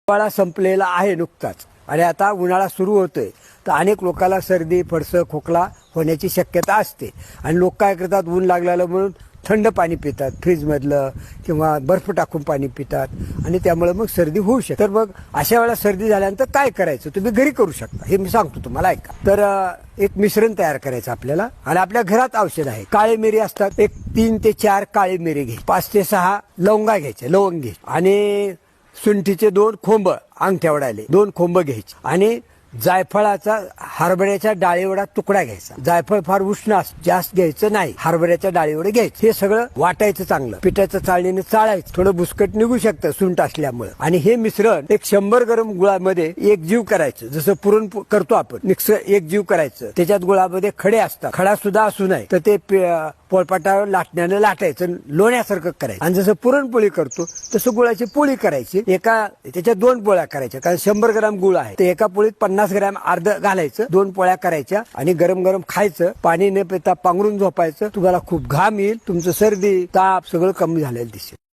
हिवाळा संपलेला आहे नुकताच आणि आता उन्हाळा सुरू होतोय, तर अनेक लोकांना सर्दी, फडसं, खोकला होण्याची शक्यता असते. आणि लोक काय करतात, ऊन लागलेलं म्हणून थंड पाणी पितात, फ्रीजमधलं किंवा बर्फ टाकून पाणी पितात आणि त्यामुळे मग सर्दी होऊ शकते. तर मग अशा वेळेला सर्दी झाल्यानंतर काय करायचं, तुम्ही घरी करू शकता. हे मी सांगतो तुम्हाला, ऐका. तर एक मिश्रण तयार करायचं आपल्याला आणि आपल्या घरात औषध आहे. काळे मिरी असतात, एक 3 ते 4 काळे मिरी घ्यायचे, 5 ते 6 लवंगा घ्यायचे, लवंग घ्यायचे आणि सुंठीचे 2 खोंब, अंगठ्यावडाले 2 खोंब घ्यायचे आणि जायफळाचा हरभऱ्याच्या डाळीवडा तुकडा घ्यायचा. जायफळ फार उष्ण जास्त घ्यायचं नाही, हरभऱ्याच्या डाळीवडे घ्यायचे. हे सगळं वाटायचं, चांगलं पिठाच्या चाळणीने चाळायचं. थोडं बुसकट निघू शकतं सुंठ असल्यामुळे. आणि हे मिश्रण एक 100 गरम गुळामध्ये एकजीव करायचं. जसं पुरण करतो आपण, मिक्स एकजीव करायचं. त्याच्यात गुळामध्ये खडे असतात, खडा सुद्धा असू नये, तर ते पोळपाटावर लाटण्यानं लाटायचं, लोण्यासारखं करायचं. आणि जसं पुरणपोळी करतो तसं गुळाची पोळी करायची. त्याच्या 2 पोळ्या करायच्या, कारण 100 ग्राम गुळ आहे, तर एका पोळीत 50 ग्रॅम अर्ध घालायचं. 2 पोळ्या करायच्या आणि गरम गरम खायचं. पाणी न पिता पांघरून झोपायचं. तुम्हाला खूप घाम येईल, तुमचं सर्दी, ताप सगळं कमी झालेलं दिसेल.